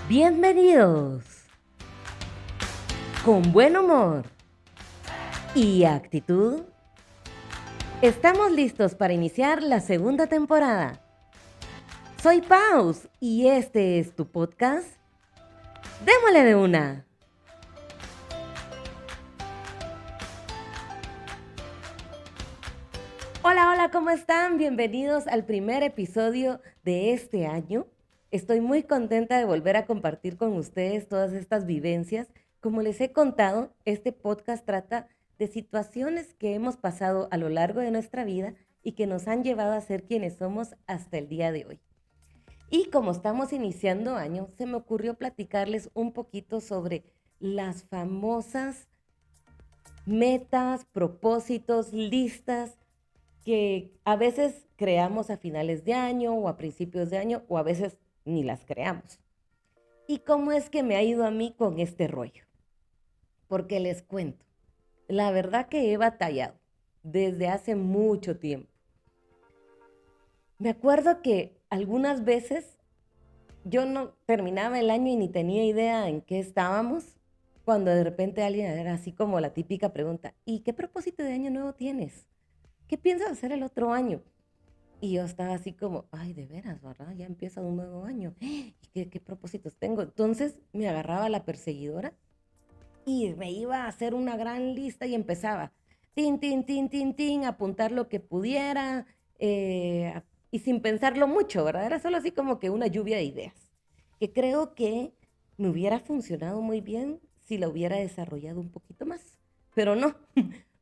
Bienvenidos. Con buen humor y actitud, estamos listos para iniciar la segunda temporada. Soy Paus y este es tu podcast. Démosle de una. Hola, hola, ¿cómo están? Bienvenidos al primer episodio de este año. Estoy muy contenta de volver a compartir con ustedes todas estas vivencias. Como les he contado, este podcast trata de situaciones que hemos pasado a lo largo de nuestra vida y que nos han llevado a ser quienes somos hasta el día de hoy. Y como estamos iniciando año, se me ocurrió platicarles un poquito sobre las famosas metas, propósitos, listas que a veces creamos a finales de año o a principios de año o a veces ni las creamos. ¿Y cómo es que me ha ido a mí con este rollo? Porque les cuento, la verdad que he batallado desde hace mucho tiempo. Me acuerdo que algunas veces yo no terminaba el año y ni tenía idea en qué estábamos, cuando de repente alguien era así como la típica pregunta, ¿y qué propósito de año nuevo tienes? ¿Qué piensas hacer el otro año? Y yo estaba así como, ay, de veras, ¿verdad? Ya empieza un nuevo año. ¿Y qué propósitos tengo? Entonces me agarraba la perseguidora y me iba a hacer una gran lista y empezaba, tin, tin, tin, tin, tin, apuntar lo que pudiera y sin pensarlo mucho, ¿verdad? Era solo así como que una lluvia de ideas, que creo que me hubiera funcionado muy bien si la hubiera desarrollado un poquito más, pero no,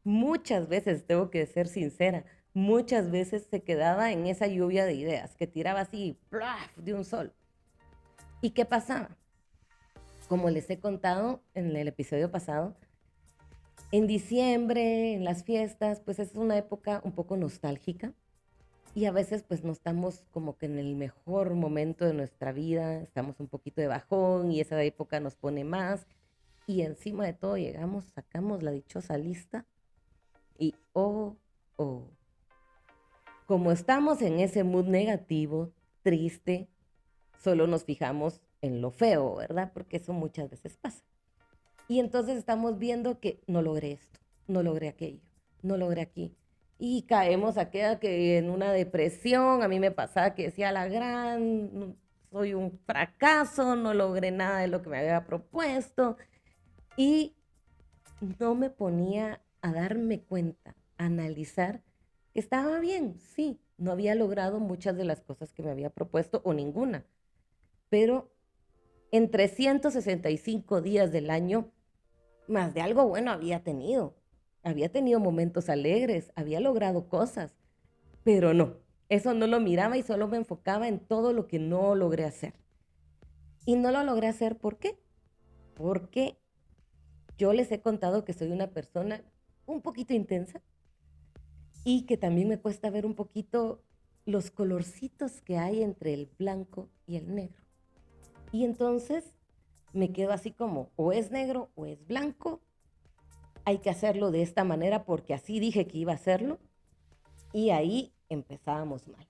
muchas veces, tengo que ser sincera, muchas veces se quedaba en esa lluvia de ideas, que tiraba así, ¡plaf!, de un sol. ¿Y qué pasaba? Como les he contado en el episodio pasado, en diciembre, en las fiestas, pues es una época un poco nostálgica y a veces pues no estamos como que en el mejor momento de nuestra vida, estamos un poquito de bajón y esa época nos pone más y encima de todo llegamos, sacamos la dichosa lista y oh, como estamos en ese mood negativo, triste, solo nos fijamos en lo feo, ¿verdad? Porque eso muchas veces pasa. Y entonces estamos viendo que no logré esto, no logré aquello, no logré aquí. Y caemos a queda que en una depresión, a mí me pasaba que decía la gran, soy un fracaso, no logré nada de lo que me había propuesto. Y no me ponía a darme cuenta, a analizar que estaba bien, sí, no había logrado muchas de las cosas que me había propuesto o ninguna, pero en 365 días del año más de algo bueno había tenido. Había tenido momentos alegres, había logrado cosas, pero no, eso no lo miraba y solo me enfocaba en todo lo que no logré hacer. Y no lo logré hacer, ¿por qué? Porque yo les he contado que soy una persona un poquito intensa y que también me cuesta ver un poquito los colorcitos que hay entre el blanco y el negro. Y entonces me quedo así como, o es negro o es blanco, hay que hacerlo de esta manera porque así dije que iba a hacerlo y ahí empezábamos mal.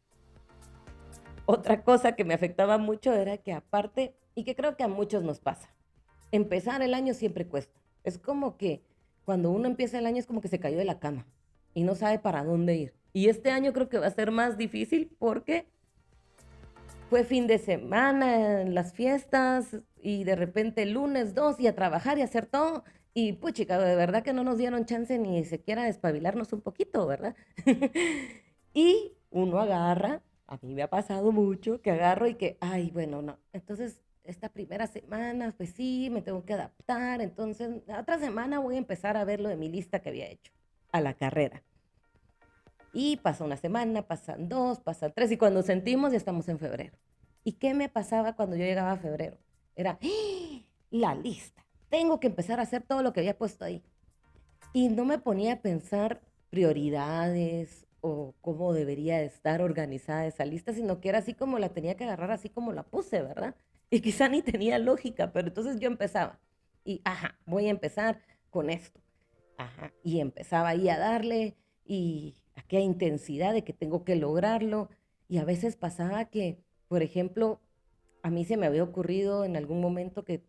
Otra cosa que me afectaba mucho era que aparte, y que creo que a muchos nos pasa, empezar el año siempre cuesta. Es como que cuando uno empieza el año es como que se cayó de la cama y no sabe para dónde ir. Y este año creo que va a ser más difícil porque fue fin de semana, en las fiestas y de repente el lunes 2 y a trabajar y a hacer todo. Y pues chica, de verdad que no nos dieron chance ni siquiera de despabilarnos un poquito, ¿verdad? Y uno agarra, a mí me ha pasado mucho, que agarro y que, ay, bueno, no. Entonces, esta primera semana, pues sí, me tengo que adaptar. Entonces, la otra semana voy a empezar a ver lo de mi lista que había hecho a la carrera. Y pasa una semana, pasan dos, pasan tres, y cuando sentimos ya estamos en febrero. ¿Y qué me pasaba cuando yo llegaba a febrero? Era ¡ah! La lista. Tengo que empezar a hacer todo lo que había puesto ahí. Y no me ponía a pensar prioridades o cómo debería estar organizada esa lista, sino que era así como la tenía que agarrar, así como la puse, ¿verdad? Y quizá ni tenía lógica, pero entonces yo empezaba. Y, ajá, voy a empezar con esto. Ajá, y empezaba ahí a darle y aquella intensidad de que tengo que lograrlo. Y a veces pasaba que, por ejemplo, a mí se me había ocurrido en algún momento que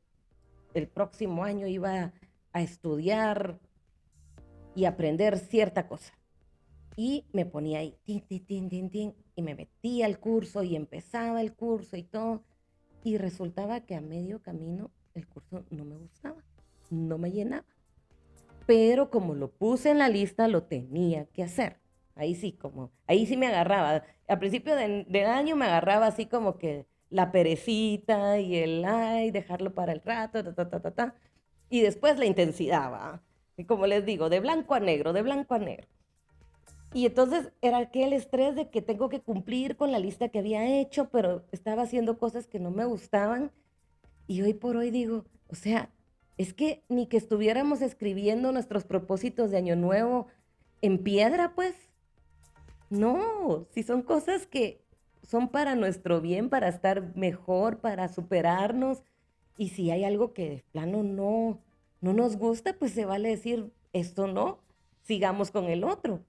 el próximo año iba a estudiar y aprender cierta cosa. Y me ponía ahí, tin, tin, tin, tin, tin, y me metía al curso y empezaba el curso y todo. Y resultaba que a medio camino el curso no me gustaba, no me llenaba. Pero como lo puse en la lista, lo tenía que hacer. Ahí sí me agarraba. A principio de año me agarraba así como que la perecita y el, ay, dejarlo para el rato, ta, ta, ta, ta, ta. Y después la intensidad, ¿va? Y como les digo, de blanco a negro, de blanco a negro. Y entonces era aquel estrés de que tengo que cumplir con la lista que había hecho, pero estaba haciendo cosas que no me gustaban. Y hoy por hoy digo, o sea, es que ni que estuviéramos escribiendo nuestros propósitos de Año Nuevo en piedra, pues. No, si son cosas que son para nuestro bien, para estar mejor, para superarnos. Y si hay algo que de plano no nos gusta, pues se vale decir, esto no, sigamos con el otro.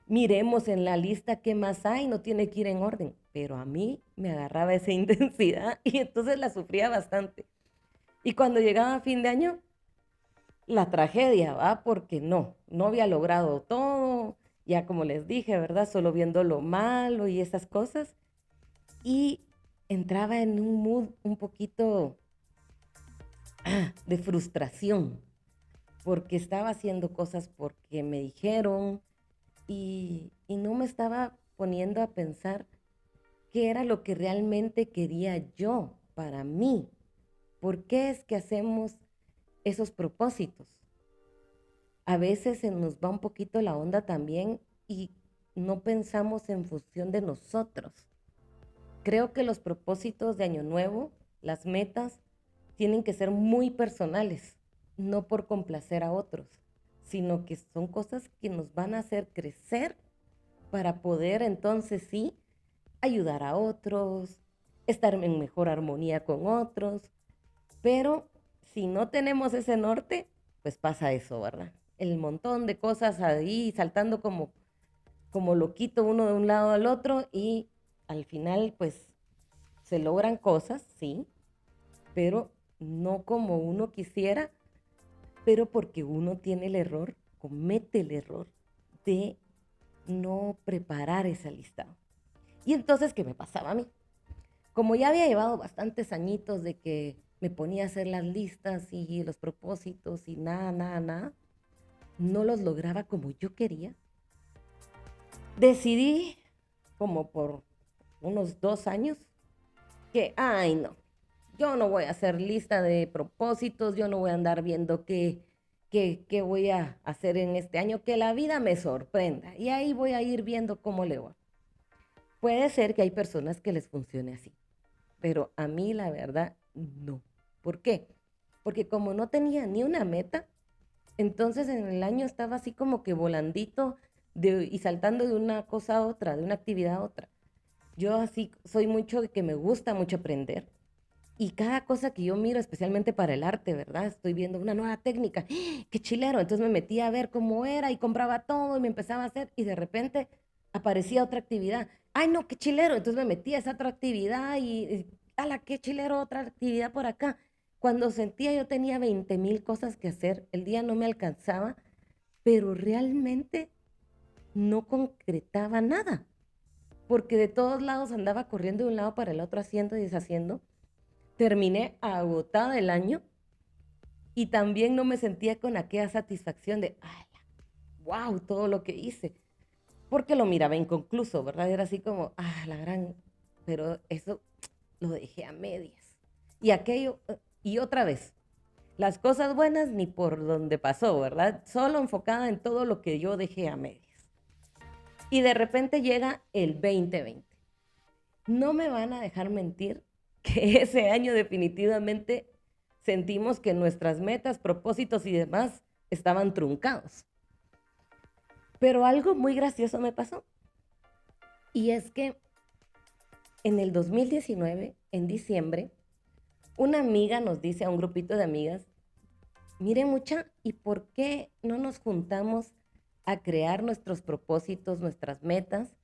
Miremos en la lista qué más hay, no tiene que ir en orden. Pero a mí me agarraba esa intensidad y entonces la sufría bastante. Y cuando llegaba a fin de año, la tragedia, ¿va? Porque no había logrado todo, ya como les dije, ¿verdad? Solo viendo lo malo y esas cosas. Y entraba en un mood un poquito de frustración, porque estaba haciendo cosas porque me dijeron y no me estaba poniendo a pensar qué era lo que realmente quería yo para mí. ¿Por qué es que hacemos esos propósitos? A veces se nos va un poquito la onda también y no pensamos en función de nosotros. Creo que los propósitos de Año Nuevo, las metas, tienen que ser muy personales, no por complacer a otros, sino que son cosas que nos van a hacer crecer para poder entonces sí ayudar a otros, estar en mejor armonía con otros. Pero si no tenemos ese norte, pues pasa eso, ¿verdad? El montón de cosas ahí saltando como loquito uno de un lado al otro y al final pues se logran cosas, sí, pero no como uno quisiera, pero porque uno tiene el error, comete el error de no preparar esa lista. Y entonces, ¿qué me pasaba a mí? Como ya había llevado bastantes añitos de que me ponía a hacer las listas y los propósitos y nada, no los lograba como yo quería, decidí, como por unos 2 años, que, ay no, yo no voy a hacer lista de propósitos, yo no voy a andar viendo qué voy a hacer en este año, que la vida me sorprenda y ahí voy a ir viendo cómo le va. Puede ser que hay personas que les funcione así, pero a mí la verdad no. ¿Por qué? Porque como no tenía ni una meta, entonces en el año estaba así como que volandito y saltando de una cosa a otra, de una actividad a otra. Yo así soy mucho de que me gusta mucho aprender. Y cada cosa que yo miro, especialmente para el arte, ¿verdad? Estoy viendo una nueva técnica. ¡Ah! ¡Qué chilero! Entonces me metía a ver cómo era y compraba todo y me empezaba a hacer y de repente aparecía otra actividad. ¡Ay, no! ¡Qué chilero! Entonces me metía a esa otra actividad y ¡ala! ¡Qué chilero! Otra actividad por acá. Cuando sentía yo tenía 20,000 cosas que hacer, el día no me alcanzaba, pero realmente no concretaba nada, porque de todos lados andaba corriendo de un lado para el otro, haciendo y deshaciendo. Terminé agotada el año y también no me sentía con aquella satisfacción de, ¡ay, wow! Todo lo que hice, porque lo miraba inconcluso, ¿verdad? Era así como, la gran, pero eso lo dejé a medias. Y aquello, y otra vez, las cosas buenas ni por donde pasó, ¿verdad? Solo enfocada en todo lo que yo dejé a medias. Y de repente llega el 2020. No me van a dejar mentir que ese año definitivamente sentimos que nuestras metas, propósitos y demás estaban truncados. Pero algo muy gracioso me pasó. Y es que en el 2019, en diciembre, una amiga nos dice a un grupito de amigas, mire mucha, ¿y por qué no nos juntamos a crear nuestros propósitos, nuestras metas,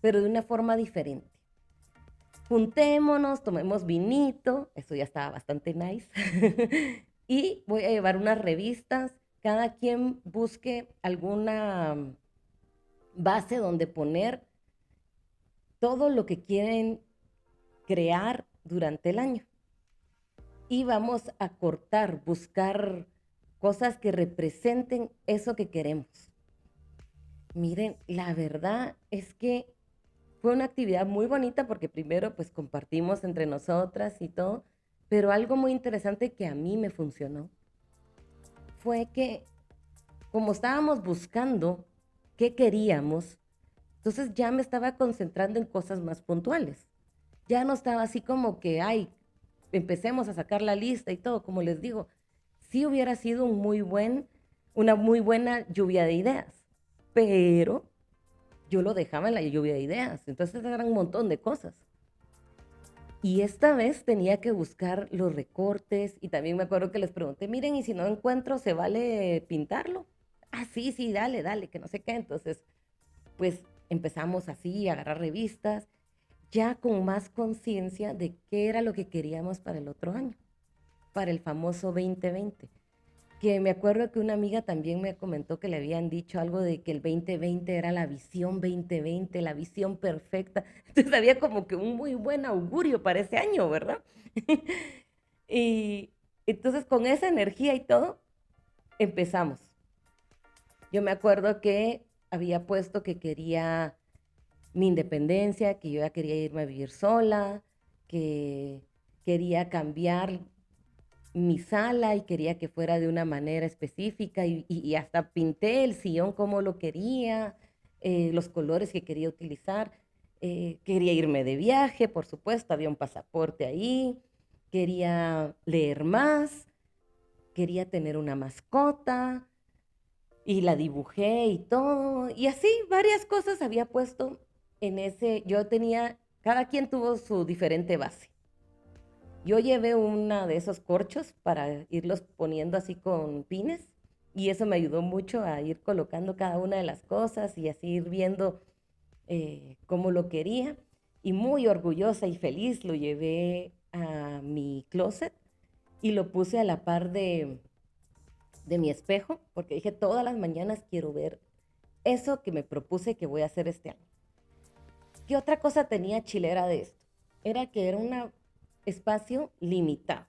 pero de una forma diferente? juntémonos, tomemos vinito, eso ya estaba bastante nice, y voy a llevar unas revistas, cada quien busque alguna base donde poner todo lo que quieren crear durante el año. Y vamos a cortar, buscar cosas que representen eso que queremos. Miren, la verdad es que fue una actividad muy bonita porque primero pues compartimos entre nosotras y todo, pero algo muy interesante que a mí me funcionó fue que como estábamos buscando qué queríamos, entonces ya me estaba concentrando en cosas más puntuales. Ya no estaba así como que, ay, empecemos a sacar la lista y todo, como les digo, sí hubiera sido una muy buena lluvia de ideas, pero yo lo dejaba en la lluvia de ideas, entonces eran un montón de cosas. Y esta vez tenía que buscar los recortes y también me acuerdo que les pregunté, miren, y si no encuentro, ¿se vale pintarlo? Ah, sí, sí, dale, dale, que no sé qué. Entonces, pues empezamos así a agarrar revistas, ya con más conciencia de qué era lo que queríamos para el otro año, para el famoso 2020. Que me acuerdo que una amiga también me comentó que le habían dicho algo de que el 2020 era la visión 2020, la visión perfecta. Entonces había como que un muy buen augurio para ese año, ¿verdad? Y entonces con esa energía y todo, empezamos. Yo me acuerdo que había puesto que quería mi independencia, que yo ya quería irme a vivir sola, que quería cambiar mi sala y quería que fuera de una manera específica y hasta pinté el sillón como lo quería, los colores que quería utilizar. Quería irme de viaje, por supuesto, había un pasaporte ahí, quería leer más, quería tener una mascota y la dibujé y todo. Y así varias cosas había puesto en ese, yo tenía, cada quien tuvo su diferente base. Yo llevé una de esos corchos para irlos poniendo así con pines y eso me ayudó mucho a ir colocando cada una de las cosas y así ir viendo cómo lo quería. Y muy orgullosa y feliz lo llevé a mi closet y lo puse a la par de mi espejo porque dije todas las mañanas quiero ver eso que me propuse que voy a hacer este año. ¿Qué otra cosa tenía chilera de esto? Era que era un espacio limitado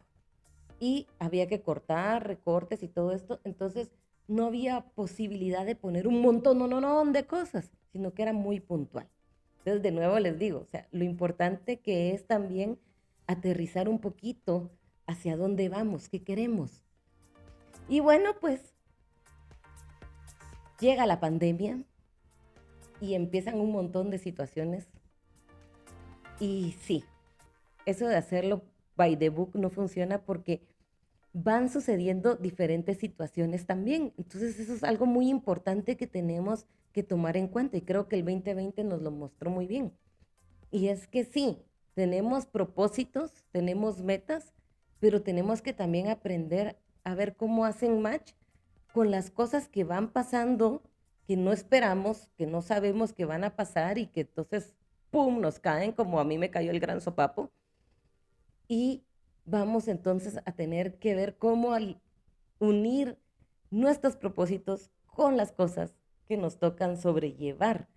y había que cortar recortes y todo esto, entonces no había posibilidad de poner un montón, no, no, no, de cosas, sino que era muy puntual. Entonces, de nuevo les digo, o sea, lo importante que es también aterrizar un poquito hacia dónde vamos, qué queremos. Y bueno, pues llega la pandemia y empiezan un montón de situaciones y sí, eso de hacerlo by the book no funciona porque van sucediendo diferentes situaciones también. Entonces eso es algo muy importante que tenemos que tomar en cuenta y creo que el 2020 nos lo mostró muy bien. Y es que sí, tenemos propósitos, tenemos metas, pero tenemos que también aprender a ver cómo hacen match con las cosas que van pasando, que no esperamos, que no sabemos que van a pasar y que entonces, ¡pum!, nos caen como a mí me cayó el gran sopapo y vamos entonces a tener que ver cómo al unir nuestros propósitos con las cosas que nos tocan sobrellevar.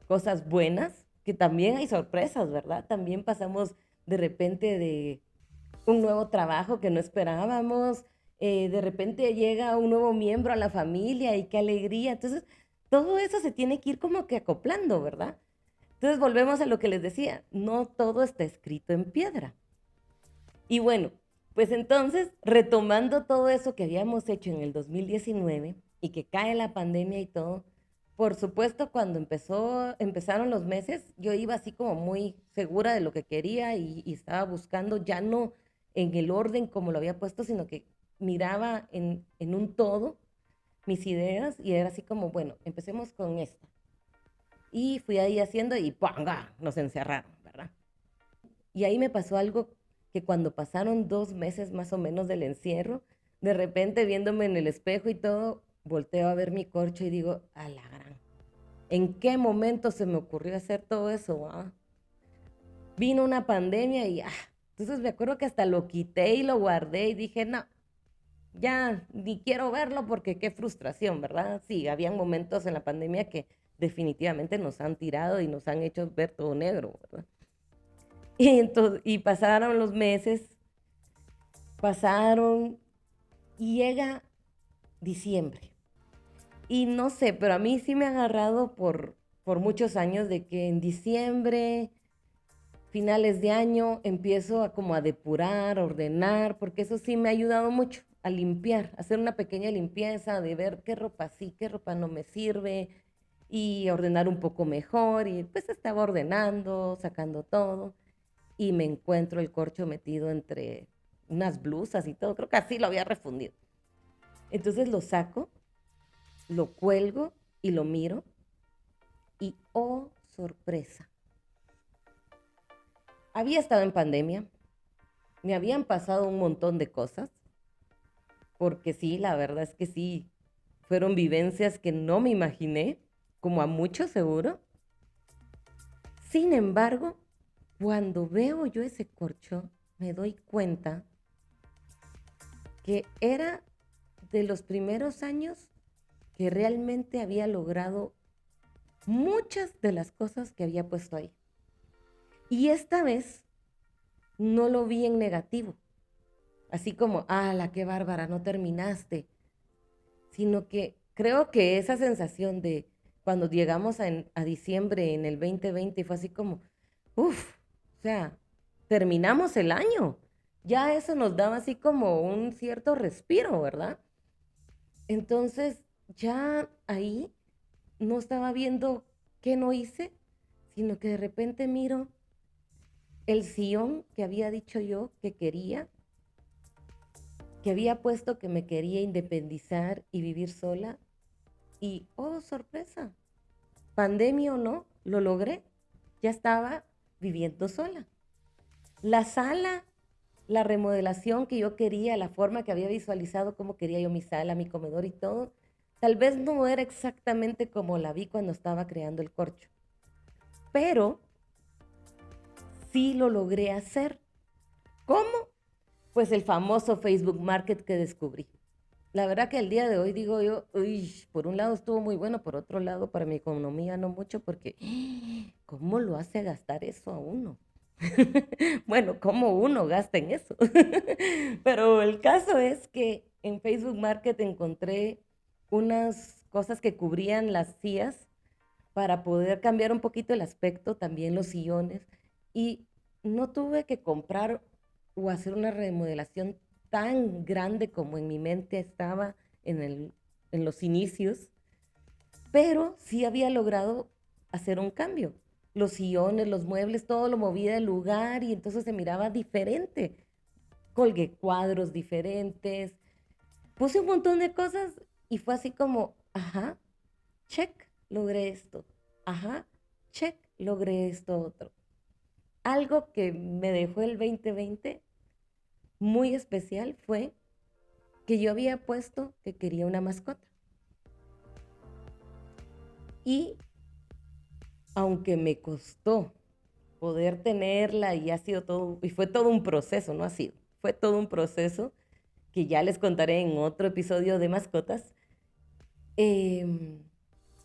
Cosas buenas, que también hay sorpresas, ¿verdad? También pasamos de repente de un nuevo trabajo que no esperábamos, de repente llega un nuevo miembro a la familia y qué alegría. Entonces, todo eso se tiene que ir como que acoplando, ¿verdad? Entonces, volvemos a lo que les decía, no todo está escrito en piedra. Y bueno, pues entonces, retomando todo eso que habíamos hecho en el 2019 y que cae la pandemia y todo, por supuesto, cuando empezaron los meses, yo iba así como muy segura de lo que quería y estaba buscando ya no en el orden como lo había puesto, sino que miraba en un todo mis ideas y era así como, bueno, empecemos con esta. Y fui ahí haciendo y ¡panga!, nos encerraron, ¿verdad? Y ahí me pasó algo que cuando pasaron 2 meses más o menos del encierro, de repente viéndome en el espejo y todo, volteo a ver mi corcho y digo, a la gran, ¿en qué momento se me ocurrió hacer todo eso? ¿Ah? vino una pandemia y entonces me acuerdo que hasta lo quité y lo guardé y dije, no, ya ni quiero verlo porque qué frustración, ¿verdad? Sí, habían momentos en la pandemia que definitivamente nos han tirado y nos han hecho ver todo negro, ¿verdad? Y pasaron los meses, pasaron y llega diciembre. Y no sé, pero a mí sí me ha agarrado por muchos años de que en diciembre, finales de año, empiezo a como a depurar, ordenar, porque eso sí me ha ayudado mucho a limpiar, a hacer una pequeña limpieza, de ver qué ropa sí, qué ropa no me sirve y ordenar un poco mejor. Y pues estaba ordenando, sacando todo y me encuentro el corcho metido entre unas blusas y todo. Creo que así lo había refundido. Entonces lo saco, lo cuelgo y lo miro y oh, sorpresa. Había estado en pandemia, me habían pasado un montón de cosas, porque sí, la verdad es que sí, fueron vivencias que no me imaginé, como a muchos seguro. Sin embargo, cuando veo yo ese corcho, me doy cuenta que era de los primeros años que realmente había logrado muchas de las cosas que había puesto ahí. Y esta vez no lo vi en negativo, así como, la qué bárbara, no terminaste, sino que creo que esa sensación de cuando llegamos a diciembre en el 2020 fue así como, uff, o sea, terminamos el año. Ya eso nos daba así como un cierto respiro, ¿verdad? Entonces, ya ahí no estaba viendo qué no hice, sino que de repente miro el sillón que había dicho yo que había puesto que me quería independizar y vivir sola. Y, oh, sorpresa, pandemia o no, lo logré. Ya estaba viviendo sola. La sala, la remodelación que yo quería, la forma que había visualizado, cómo quería yo mi sala, mi comedor y todo, tal vez no era exactamente como la vi cuando estaba creando el corcho, pero sí lo logré hacer. ¿Cómo? Pues el famoso Facebook Market que descubrí. La verdad que el día de hoy digo yo, uy, por un lado estuvo muy bueno, por otro lado para mi economía no mucho, porque ¿cómo lo hace gastar eso a uno? Bueno, ¿cómo uno gasta en eso? Pero el caso es que en Facebook Market encontré unas cosas que cubrían las sillas para poder cambiar un poquito el aspecto, también los sillones, y no tuve que comprar o hacer una remodelación tan grande como en mi mente estaba en los inicios, pero sí había logrado hacer un cambio. Los sillones, los muebles, todo lo movía del lugar y entonces se miraba diferente. Colgué cuadros diferentes, puse un montón de cosas y fue así como, ajá, check, logré esto. Ajá, check, logré esto otro. Algo que me dejó el 2020 muy especial fue que yo había puesto que quería una mascota. Y aunque me costó poder tenerla y ha sido todo, y fue todo un proceso, no ha sido, fue todo un proceso que ya les contaré en otro episodio de mascotas, eh,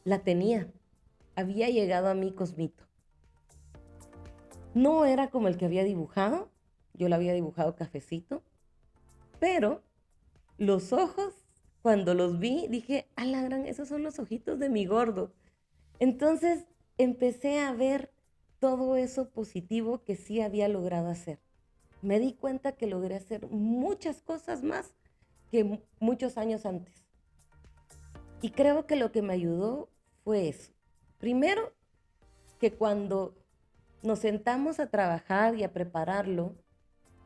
la tenía, había llegado a mí Cosmito. No era como el que había dibujado, yo lo había dibujado cafecito, pero los ojos, cuando los vi, dije, a la gran, esos son los ojitos de mi gordo. Entonces empecé a ver todo eso positivo que sí había logrado hacer. Me di cuenta que logré hacer muchas cosas más que muchos años antes. Y creo que lo que me ayudó fue eso. Primero, que cuando nos sentamos a trabajar y a prepararlo,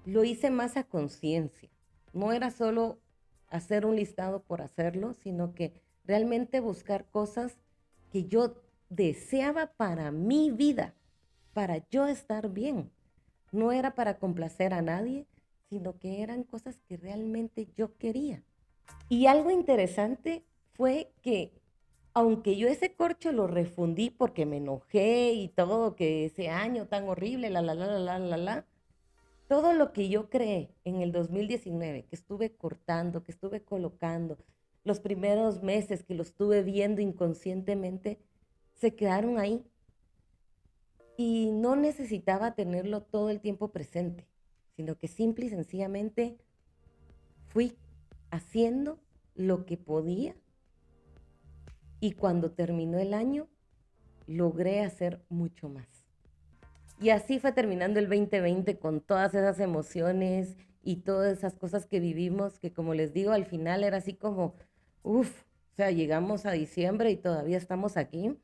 lo hice más a conciencia. No era solo hacer un listado por hacerlo, sino que realmente buscar cosas que yo deseaba para mi vida, para yo estar bien. No era para complacer a nadie, sino que eran cosas que realmente yo quería. Y algo interesante fue que aunque yo ese corcho lo refundí porque me enojé y todo, que ese año tan horrible, todo lo que yo creé en el 2019, que estuve cortando, que estuve colocando, los primeros meses que lo estuve viendo inconscientemente, se quedaron ahí y no necesitaba tenerlo todo el tiempo presente, sino que simple y sencillamente fui haciendo lo que podía y cuando terminó el año logré hacer mucho más. Y así fue terminando el 2020 con todas esas emociones y todas esas cosas que vivimos, que como les digo, al final era así como, uff, o sea, llegamos a diciembre y todavía estamos aquí.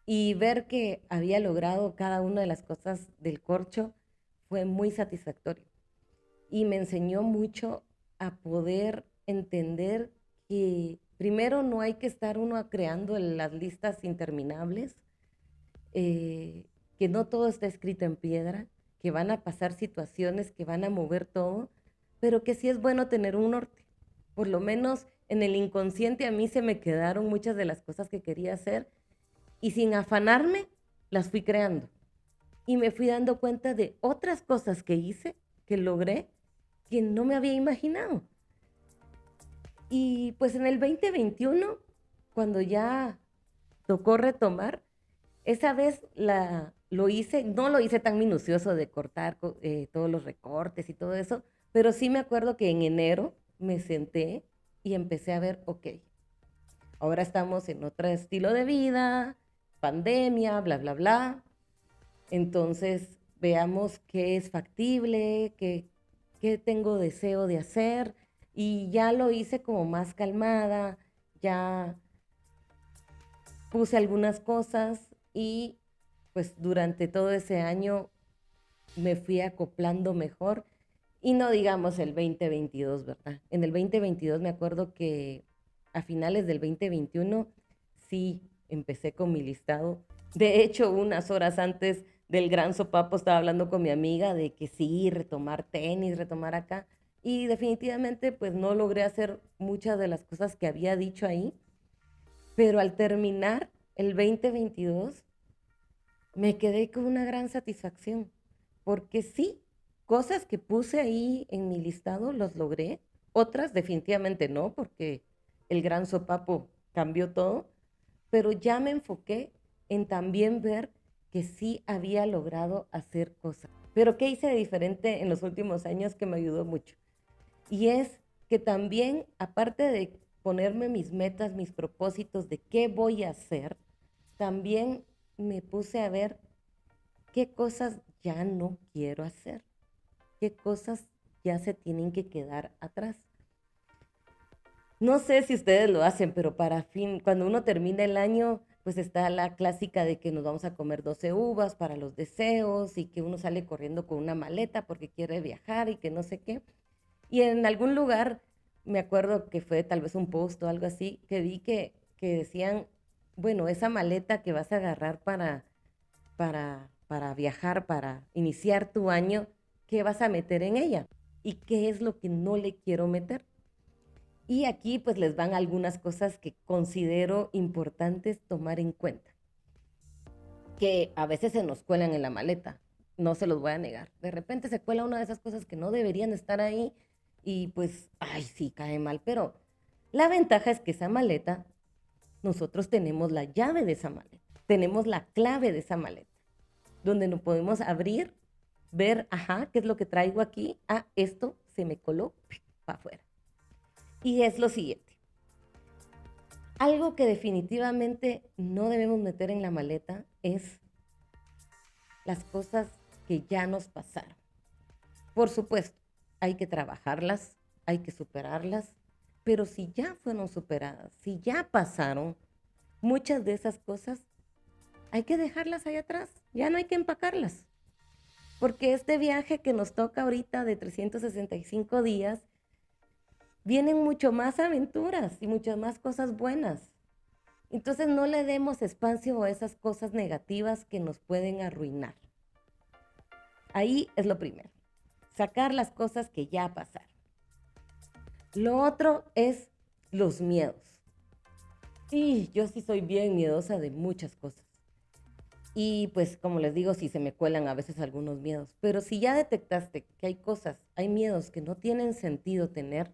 Y ver que había logrado cada una de las cosas del corcho fue muy satisfactorio. Y me enseñó mucho a poder entender que primero no hay que estar uno creando las listas interminables, eh, que no todo está escrito en piedra, que van a pasar situaciones que van a mover todo, pero que sí es bueno tener un norte. Por lo menos en el inconsciente a mí se me quedaron muchas de las cosas que quería hacer y sin afanarme las fui creando. Y me fui dando cuenta de otras cosas que hice, que logré, que no me había imaginado. Y pues en el 2021, cuando ya tocó retomar, esa vez lo hice, no lo hice tan minucioso de cortar todos los recortes y todo eso, pero sí me acuerdo que en enero me senté y empecé a ver, ok, ahora estamos en otro estilo de vida, pandemia, bla, bla, bla. Entonces, veamos qué es factible, qué tengo deseo de hacer. Y ya lo hice como más calmada, ya puse algunas cosas y pues durante todo ese año me fui acoplando mejor. Y no digamos el 2022, ¿verdad? En el 2022 me acuerdo que a finales del 2021 sí empecé con mi listado. De hecho, unas horas antes del gran sopapo estaba hablando con mi amiga de que sí, retomar tenis, retomar acá. Y definitivamente pues no logré hacer muchas de las cosas que había dicho ahí. Pero al terminar el 2022 me quedé con una gran satisfacción, porque sí, cosas que puse ahí en mi listado los logré, otras definitivamente no, porque el gran sopapo cambió todo, pero ya me enfoqué en también ver que sí había logrado hacer cosas. Pero ¿qué hice de diferente en los últimos años que me ayudó mucho? Y es que también, aparte de ponerme mis metas, mis propósitos de qué voy a hacer, también me puse a ver qué cosas ya no quiero hacer, qué cosas ya se tienen que quedar atrás. No sé si ustedes lo hacen, pero para fin, cuando uno termina el año, pues está la clásica de que nos vamos a comer 12 uvas para los deseos y que uno sale corriendo con una maleta porque quiere viajar y que no sé qué. Y en algún lugar, me acuerdo que fue tal vez un post o algo así, que vi que decían, bueno, esa maleta que vas a agarrar para viajar, para iniciar tu año, ¿qué vas a meter en ella? ¿Y qué es lo que no le quiero meter? Y aquí pues les van algunas cosas que considero importantes tomar en cuenta, que a veces se nos cuelan en la maleta, no se los voy a negar. De repente se cuela una de esas cosas que no deberían estar ahí y pues, ay, sí, cae mal, pero la ventaja es que esa maleta, nosotros tenemos la llave de esa maleta, tenemos la clave de esa maleta, donde nos podemos abrir, ver, ajá, ¿qué es lo que traigo aquí? Ah, esto se me coló para afuera. Y es lo siguiente, algo que definitivamente no debemos meter en la maleta es las cosas que ya nos pasaron. Por supuesto, hay que trabajarlas, hay que superarlas, pero si ya fueron superadas, si ya pasaron, muchas de esas cosas hay que dejarlas ahí atrás, ya no hay que empacarlas. Porque este viaje que nos toca ahorita de 365 días, vienen mucho más aventuras y muchas más cosas buenas. Entonces no le demos espacio a esas cosas negativas que nos pueden arruinar. Ahí es lo primero, sacar las cosas que ya pasaron. Lo otro es los miedos. Y yo sí soy bien miedosa de muchas cosas. Y pues como les digo, sí se me cuelan a veces algunos miedos. Pero si ya detectaste que hay cosas, hay miedos que no tienen sentido tener,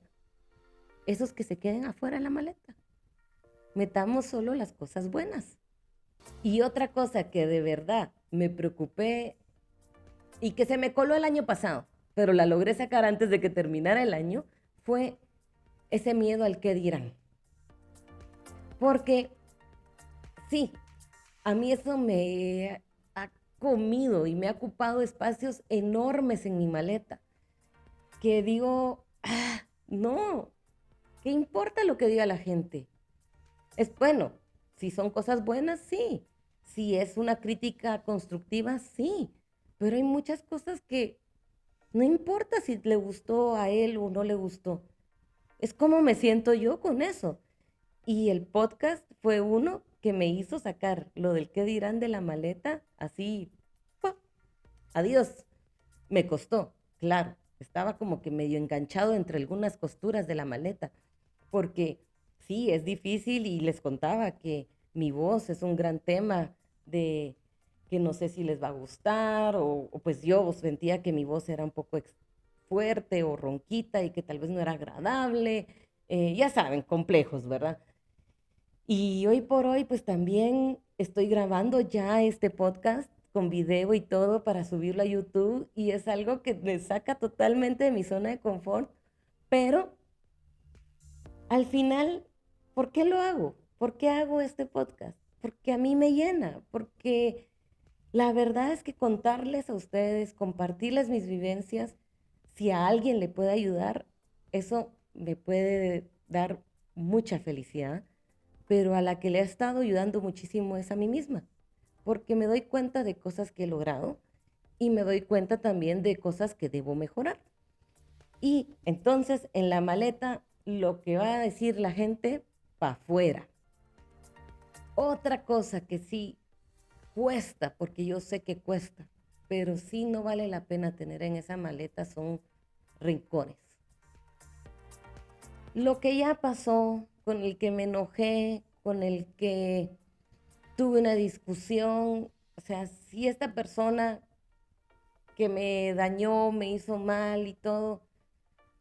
esos que se queden afuera de la maleta. Metamos solo las cosas buenas. Y otra cosa que de verdad me preocupé y que se me coló el año pasado, pero la logré sacar antes de que terminara el año, fue ese miedo al qué dirán. Porque sí, a mí eso me ha comido y me ha ocupado espacios enormes en mi maleta, que digo, no, ¿qué importa lo que diga la gente? Es bueno, si son cosas buenas, sí. Si es una crítica constructiva, sí. Pero hay muchas cosas que no importa si le gustó a él o no le gustó. Es como me siento yo con eso. Y el podcast fue uno que me hizo sacar lo del qué dirán de la maleta, así, ¡pua! Adiós. Me costó, claro. Estaba como que medio enganchado entre algunas costuras de la maleta, porque sí, es difícil y les contaba que mi voz es un gran tema de que no sé si les va a gustar o pues yo sentía que mi voz era un poco fuerte o ronquita y que tal vez no era agradable. Ya saben, complejos, ¿verdad? Y hoy por hoy, pues también estoy grabando ya este podcast con video y todo para subirlo a YouTube y es algo que me saca totalmente de mi zona de confort, pero al final, ¿por qué lo hago? ¿Por qué hago este podcast? Porque a mí me llena, porque la verdad es que contarles a ustedes, compartirles mis vivencias, si a alguien le puede ayudar, eso me puede dar mucha felicidad, pero a la que le ha estado ayudando muchísimo es a mí misma, porque me doy cuenta de cosas que he logrado y me doy cuenta también de cosas que debo mejorar. Y entonces en la maleta lo que va a decir la gente para afuera. Otra cosa que sí cuesta, porque yo sé que cuesta, pero sí no vale la pena tener en esa maleta son rincones. Lo que ya pasó, con el que me enojé, con el que tuve una discusión, o sea, si esta persona que me dañó, me hizo mal y todo,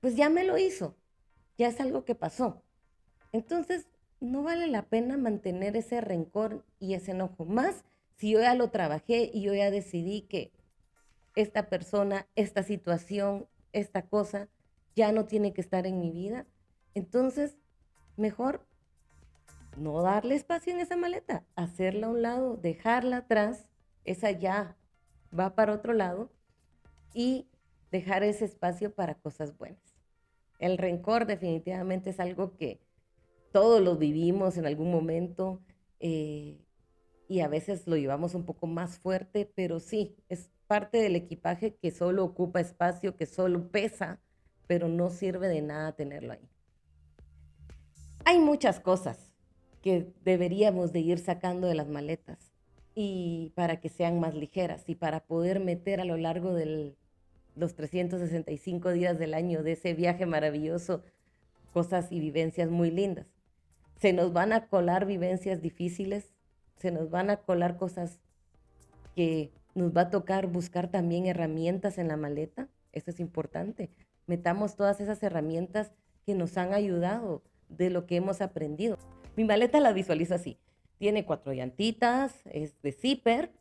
pues ya me lo hizo, ya es algo que pasó. Entonces, no vale la pena mantener ese rencor y ese enojo. Más si yo ya lo trabajé y yo ya decidí que esta persona, esta situación, esta cosa ya no tiene que estar en mi vida. Entonces, mejor no darle espacio en esa maleta, hacerla a un lado, dejarla atrás, esa ya va para otro lado y dejar ese espacio para cosas buenas. El rencor definitivamente es algo que todos lo vivimos en algún momento eh, y a veces lo llevamos un poco más fuerte, pero sí, es parte del equipaje que solo ocupa espacio, que solo pesa, pero no sirve de nada tenerlo ahí. Hay muchas cosas que deberíamos de ir sacando de las maletas y para que sean más ligeras y para poder meter a lo largo de los 365 días del año de ese viaje maravilloso cosas y vivencias muy lindas. Se nos van a colar vivencias difíciles, se nos van a colar cosas que nos va a tocar buscar también herramientas en la maleta, eso es importante. Metamos todas esas herramientas que nos han ayudado de lo que hemos aprendido. Mi maleta la visualizo así. Tiene 4 llantitas, es de zipper,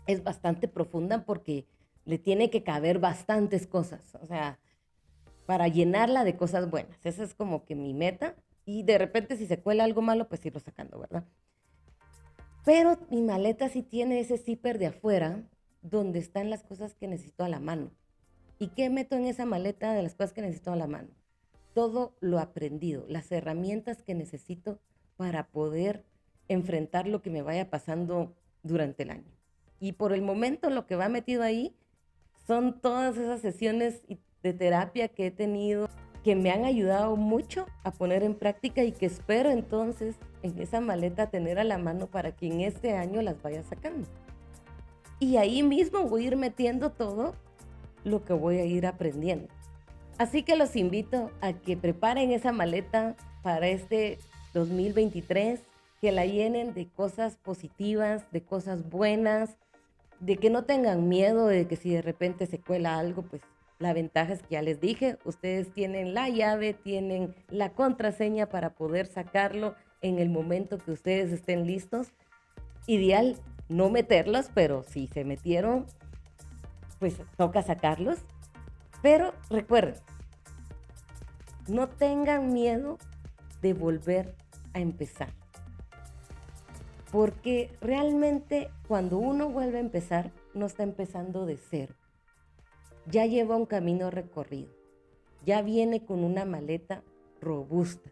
es bastante profunda porque le tiene que caber bastantes cosas, o sea, para llenarla de cosas buenas. Esa es como que mi meta. Y de repente si se cuela algo malo, pues irlo sacando, ¿verdad? Pero mi maleta sí tiene ese zipper de afuera donde están las cosas que necesito a la mano. ¿Y qué meto en esa maleta de las cosas que necesito a la mano? Todo lo aprendido, las herramientas que necesito para poder enfrentar lo que me vaya pasando durante el año. Y por el momento lo que va metido ahí son todas esas sesiones de terapia que he tenido que me han ayudado mucho a poner en práctica y que espero entonces en esa maleta tener a la mano para que en este año las vaya sacando. Y ahí mismo voy a ir metiendo todo lo que voy a ir aprendiendo. Así que los invito a que preparen esa maleta para este 2023, que la llenen de cosas positivas, de cosas buenas, de que no tengan miedo de que si de repente se cuela algo, pues la ventaja es que ya les dije, ustedes tienen la llave, tienen la contraseña para poder sacarlo en el momento que ustedes estén listos. Ideal no meterlos, pero si se metieron, pues toca sacarlos. Pero recuerden, no tengan miedo de volver a empezar. Porque realmente cuando uno vuelve a empezar, no está empezando de cero. Ya lleva un camino recorrido. Ya viene con una maleta robusta.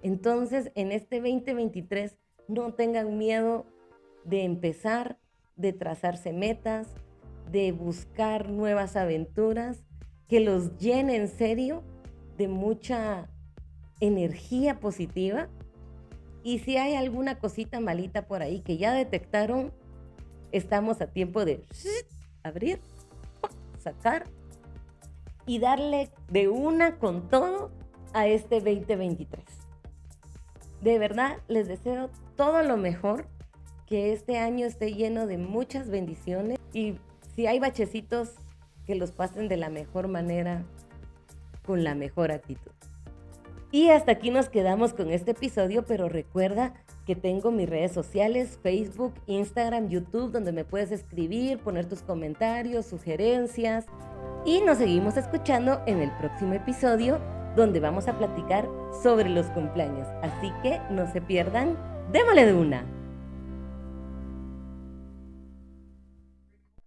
Entonces, en este 2023, no tengan miedo de empezar, de trazarse metas, de buscar nuevas aventuras, que los llene en serio de mucha energía positiva. Y si hay alguna cosita malita por ahí que ya detectaron, estamos a tiempo de abrir, sacar y darle de una con todo a este 2023. De verdad, les deseo todo lo mejor, que este año esté lleno de muchas bendiciones y si hay bachecitos, que los pasen de la mejor manera, con la mejor actitud. Y hasta aquí nos quedamos con este episodio, pero recuerda que tengo mis redes sociales, Facebook, Instagram, YouTube, donde me puedes escribir, poner tus comentarios, sugerencias. Y nos seguimos escuchando en el próximo episodio, donde vamos a platicar sobre los cumpleaños. Así que no se pierdan, démosle de una.